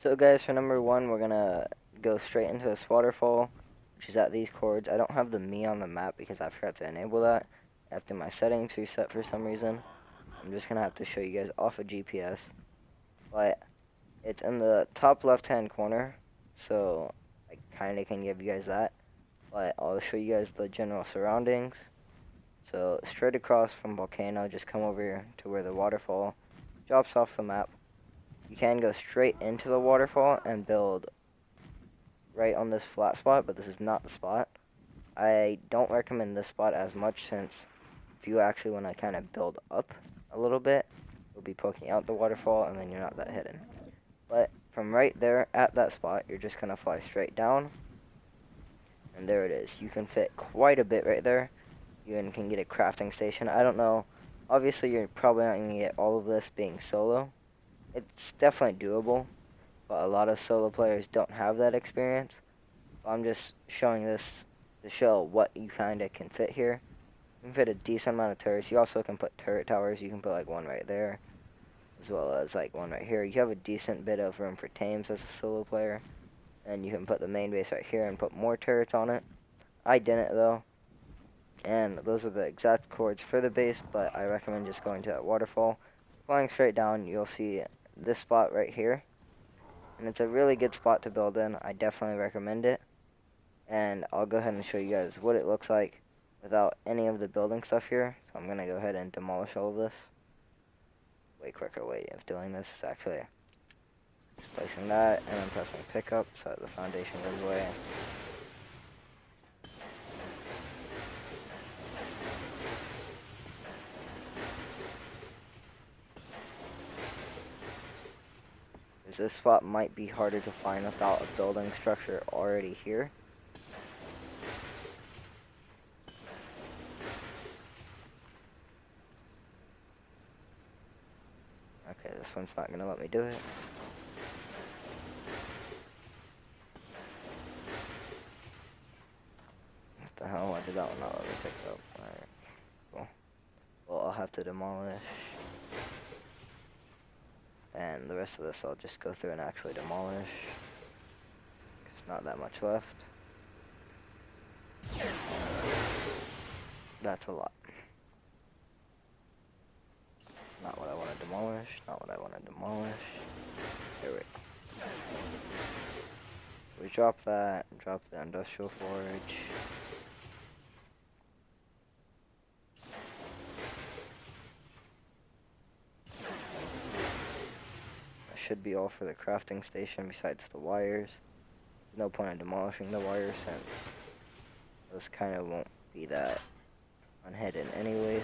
So guys, for number one, we're gonna go straight into this waterfall, which is at these chords. I don't have the me on the map because I forgot to enable that after my settings reset for some reason. I'm just gonna have to show you guys off of GPS, but it's in the top left-hand corner, so I kinda can give you guys that, but I'll show you guys the general surroundings. So straight across from Volcano, just come over to where the waterfall drops off the map. You can go straight into the waterfall and build right on this flat spot, but this is not the spot. I don't recommend this spot as much since if you actually want to kind of build up a little bit, you'll be poking out the waterfall and then you're not that hidden. But from right there at that spot, you're just going to fly straight down. And there it is. You can fit quite a bit right there. You even can get a crafting station. I don't know. Obviously, you're probably not going to get all of this being solo. It's definitely doable, but a lot of solo players don't have that experience. So I'm just showing this to show what you kind of can fit here. You can fit a decent amount of turrets. You also can put turret towers. You can put like one right there, as well as like one right here. You have a decent bit of room for tames as a solo player. And you can put the main base right here and put more turrets on it. I didn't though. And those are the exact chords for the base, but I recommend just going to that waterfall. Flying straight down, you'll see this spot right here, and it's a really good spot to build in. I definitely recommend it, and I'll go ahead and show you guys what it looks like without any of the building stuff here. So I'm gonna go ahead and demolish all of this. Way quicker way of doing this is actually just placing that and then pressing pick up so that the foundation goes away. This spot might be harder to find without a building structure already here. Okay, this one's not gonna let me do it. What the hell? Why did that one not let me pick it up? Alright, cool. Well, I'll have to demolish. And the rest of this I'll just go through and actually demolish. There's not that much left. That's a lot. Not what I want to demolish. Not what I want to demolish. There we go. We drop that. Drop the industrial forge. Should be all for the crafting station besides the wires. No point in demolishing the wires since those kind of won't be that unhidden anyways.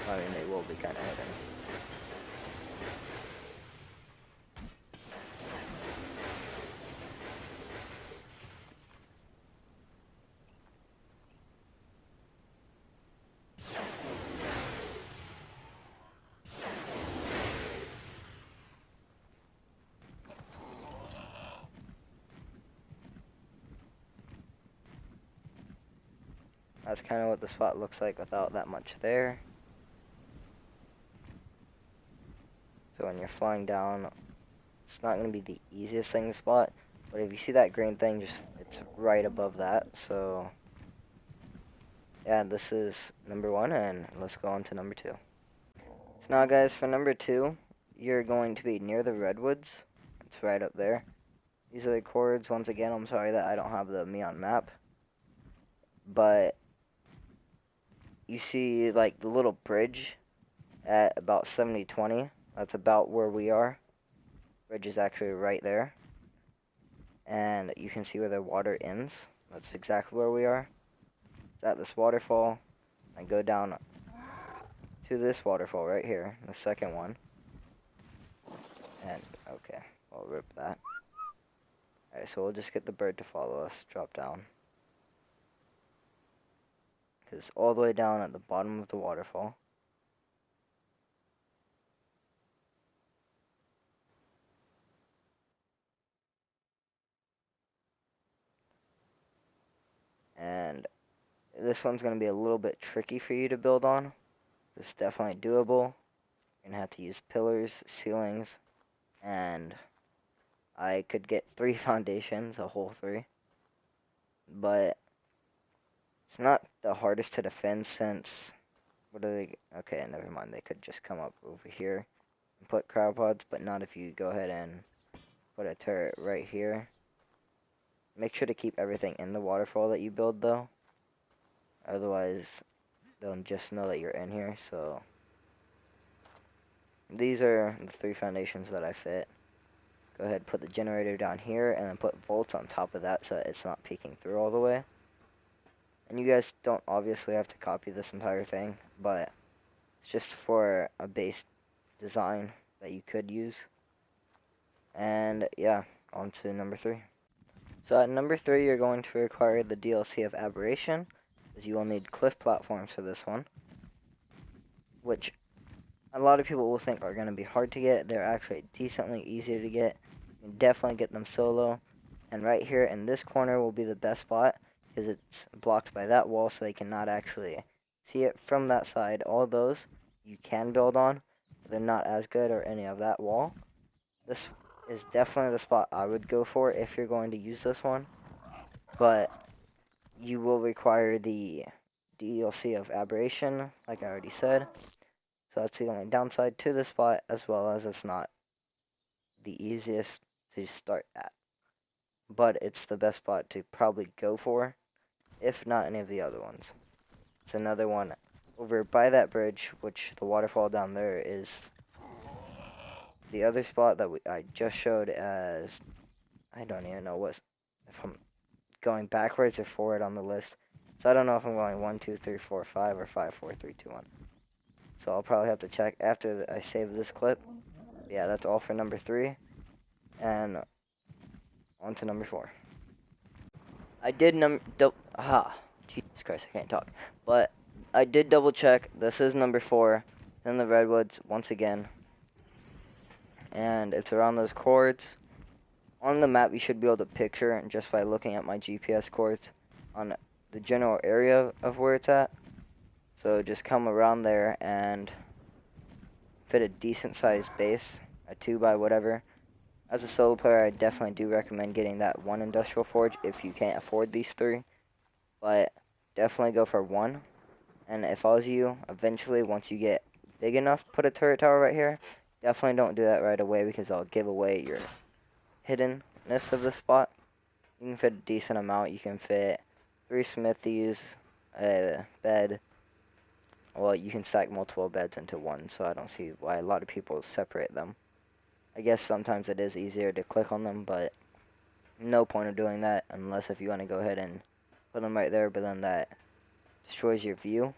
I mean, they will be kind of hidden. That's kind of what the spot looks like without that much there. So when you're flying down, it's not going to be the easiest thing to spot, but if you see that green thing, it's right above that. So yeah, this is number one, and let's go on to number two. So now guys, for number two, you're going to be near the Redwoods. It's right up there. These are the chords. Once again, I'm sorry that I don't have the me on map, but you see like the little bridge at about 70-20. That's about where we are. Bridge is actually right there. And you can see where the water ends. That's exactly where we are. It's at this waterfall. I go down to this waterfall right here, the second one. And, okay, I'll rip that. Alright, so we'll just get the bird to follow us, drop down. Because all the way down at the bottom of the waterfall. And this one's going to be a little bit tricky for you to build on. It's definitely doable. You're gonna have to use pillars, ceilings, and I could get 3 foundations, a whole 3. But it's not the hardest to defend since, what are they, okay, never mind, they could just come up over here and put crab pods, but not if you go ahead and put a turret right here. Make sure to keep everything in the waterfall that you build though, otherwise they'll just know that you're in here. So these are the 3 foundations that I fit. Go ahead, put the generator down here, and then put bolts on top of that so that it's not peeking through all the way. And you guys don't obviously have to copy this entire thing, but it's just for a base design that you could use. And yeah, on to number 3. So at number 3, you're going to require the DLC of Aberration, as you will need cliff platforms for this one, which a lot of people will think are going to be hard to get. They're actually decently easier to get. You can definitely get them solo. And right here in this corner will be the best spot, because it's blocked by that wall, so they cannot actually see it from that side. All those you can build on, but they're not as good or any of that wall. This is definitely the spot I would go for if you're going to use this one, but you will require the DLC of Aberration, like I already said. So that's the only downside to this spot, as well as it's not the easiest to start at. But it's the best spot to probably go for, if not any of the other ones. It's another one over by that bridge, which the waterfall down there is the other spot that I just showed as, I don't even know if I'm going backwards or forward on the list. So I don't know if I'm going 1, 2, 3, 4, 5, or 5, 4, 3, 2, 1. So I'll probably have to check after I save this clip. Yeah, that's all for number 3. And on to number 4. I did Jesus Christ, I can't talk. But I did double check. This is number 4. It's in the Redwoods once again. And it's around those cords. On the map, you should be able to picture, just by looking at my GPS cords, on the general area of where it's at. So just come around there and fit a decent sized base, a 2 by whatever. As a solo player, I definitely do recommend getting that 1 industrial forge if you can't afford these 3. But definitely go for 1. And if I was you, eventually, once you get big enough, put a turret tower right here. Definitely don't do that right away, because I'll give away your hiddenness of the spot. You can fit a decent amount. You can fit 3 smithies, a bed. Well, you can stack multiple beds into one, so I don't see why a lot of people separate them. I guess sometimes it is easier to click on them, but no point of doing that unless if you want to go ahead and put them right there, but then that destroys your view.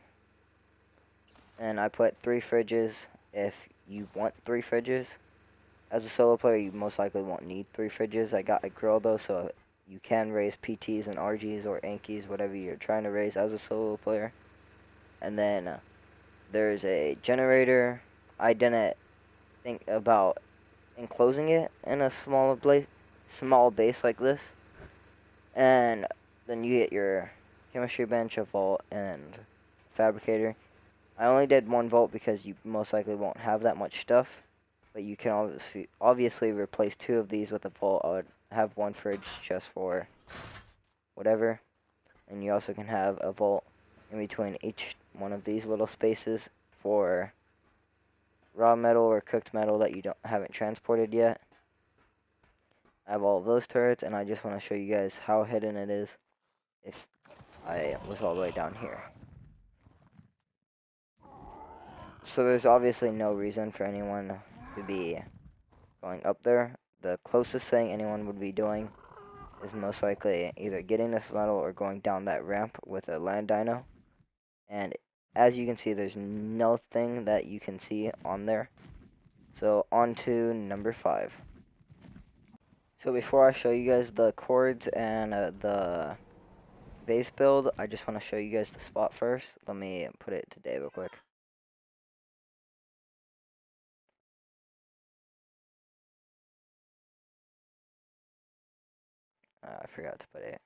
And I put 3 fridges if you want 3 fridges. As a solo player, you most likely won't need 3 fridges. I got a grill though, so you can raise PTs and RGs or Ankies, whatever you're trying to raise as a solo player. And then there's a generator. I didn't think about enclosing it in a small base like this. And then you get your chemistry bench, a vault, and fabricator. I only did 1 vault because you most likely won't have that much stuff, but you can obviously replace 2 of these with a vault. I would have 1 fridge just for whatever, and you also can have a vault in between each one of these little spaces for raw metal or cooked metal that you haven't transported yet. I have all of those turrets, and I just want to show you guys how hidden it is if I was all the way down here. So there's obviously no reason for anyone to be going up there. The closest thing anyone would be doing is most likely either getting this metal or going down that ramp with a land dino. And as you can see, there's nothing that you can see on there. So on to number 5. So before I show you guys the cords and the base build, I just want to show you guys the spot first. Let me put it to day real quick. I forgot to put it.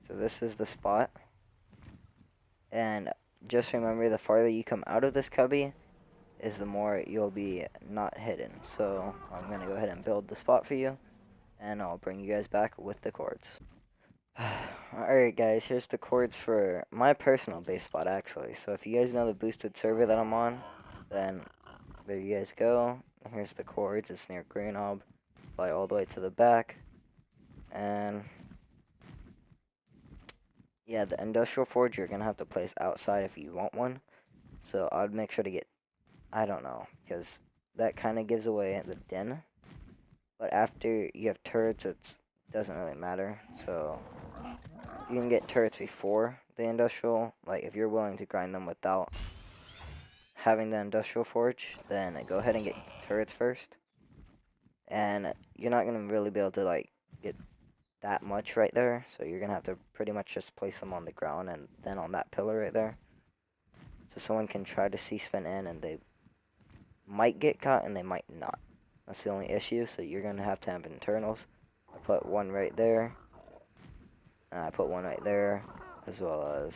So this is the spot. And just remember, the farther you come out of this cubby is the more you'll be not hidden. So I'm going to go ahead and build the spot for you, and I'll bring you guys back with the cords. Alright guys, here's the cords for my personal base spot actually. So if you guys know the boosted server that I'm on, then there you guys go. Here's the cords, it's near Green fly all the way to the back. And yeah, the industrial forge you're gonna have to place outside if you want one. So I'd make sure to get, I don't know, because that kind of gives away the den. But after you have turrets, it doesn't really matter. So you can get turrets before the industrial. Like if you're willing to grind them without having the industrial forge, then go ahead and get turrets first. And you're not gonna really be able to like get that much right there, so you're gonna have to pretty much just place them on the ground and then on that pillar right there. So someone can try to C-spin in and they might get caught and they might not. That's the only issue, so you're gonna have to have internals. I put one right there. And I put one right there, as well as,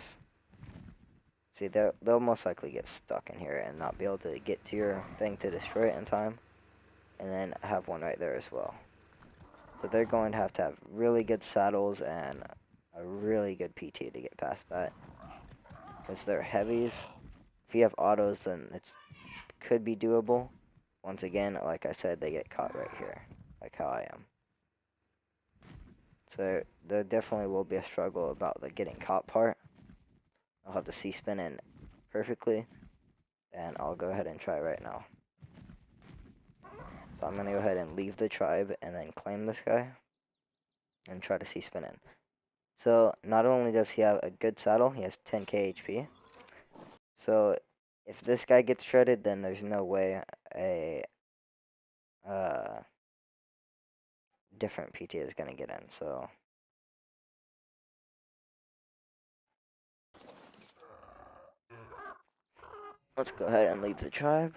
see, they'll most likely get stuck in here and not be able to get to your thing to destroy it in time. And then I have one right there as well. So they're going to have really good saddles and a really good PT to get past that. Because they're heavies. If you have autos, then it could be doable. Once again, like I said, they get caught right here, like how I am. So there definitely will be a struggle about the getting caught part. I'll have to C-spin in perfectly, and I'll go ahead and try right now. So I'm going to go ahead and leave the tribe and then claim this guy and try to C-spin in. So not only does he have a good saddle, he has 10k HP. So if this guy gets shredded, then there's no way a different PT is going to get in. So let's go ahead and leave the tribe.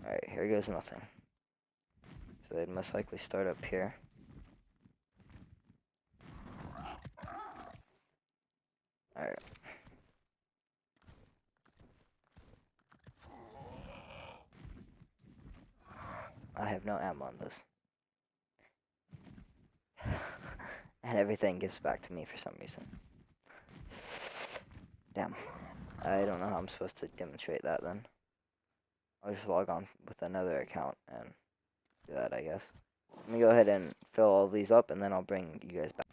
Alright, here goes nothing. So they'd most likely start up here. Alright. I have no ammo on this. And everything gives back to me for some reason. Damn. I don't know how I'm supposed to demonstrate that then. I'll just log on with another account and do that, I guess. Let me go ahead and fill all these up and then I'll bring you guys back.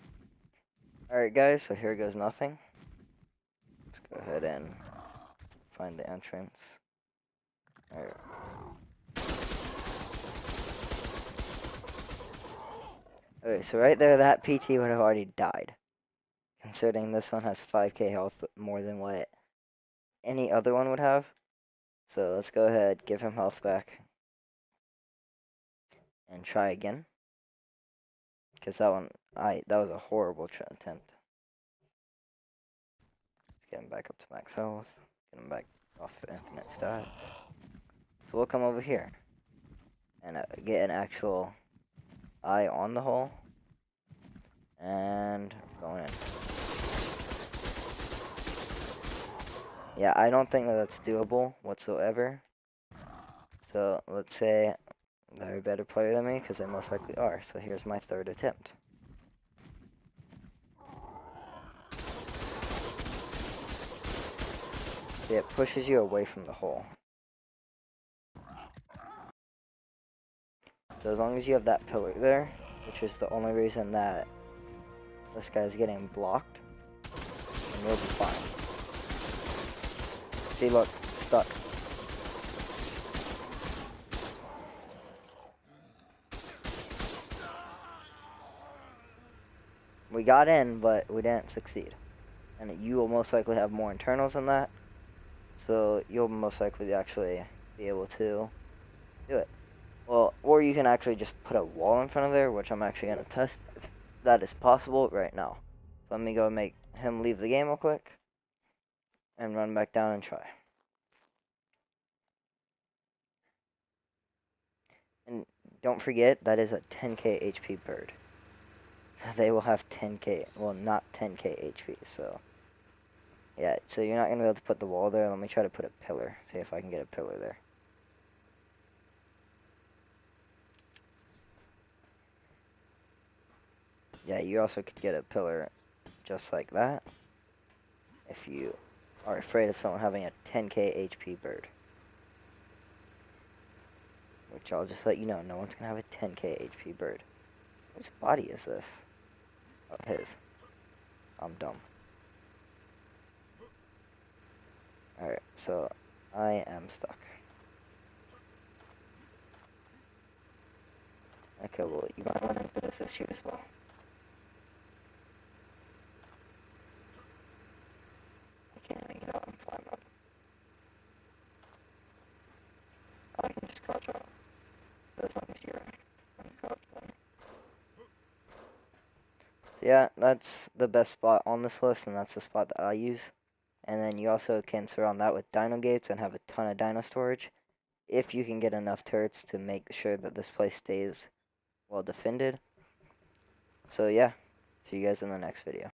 Alright guys, so here goes nothing. Let's go ahead and find the entrance. Alright. Okay, so right there, that PT would have already died. Considering this one has 5k health more than what any other one would have. So let's go ahead, give him health back. And try again. Because that one, that was a horrible attempt. Let's get him back up to max health. Get him back off infinite stats. So we'll come over here. And get an actual eye on the hole. And going in. Yeah, I don't think that that's doable whatsoever. So let's say they're a better player than me, because they most likely are. So here's my third attempt. See, it pushes you away from the hole. So as long as you have that pillar there, which is the only reason that this guy's getting blocked, then you'll be fine. See, look, stuck. We got in, but we didn't succeed. And you will most likely have more internals than that, so you'll most likely actually be able to do it. Well, or you can actually just put a wall in front of there, which I'm actually going to test if that is possible right now. So let me go make him leave the game real quick and run back down and try. don't forget, that is a 10k HP bird. They will have 10k, well, not 10k HP, so. Yeah, so you're not going to be able to put the wall there. Let me try to put a pillar. See if I can get a pillar there. Yeah, you also could get a pillar just like that if you are afraid of someone having a 10k HP bird. Which I'll just let you know, no one's going to have a 10k HP bird. Whose body is this? Oh, his. I'm dumb. Alright, so I am stuck. Okay, well, you might run into this issue as well. I can't even get out and climb up. I can just crouch out. So as long as you're uncrouched then. So yeah, that's the best spot on this list, and that's the spot that I use. And then you also can surround that with dino gates and have a ton of dino storage. If you can get enough turrets to make sure that this place stays well defended. So yeah, see you guys in the next video.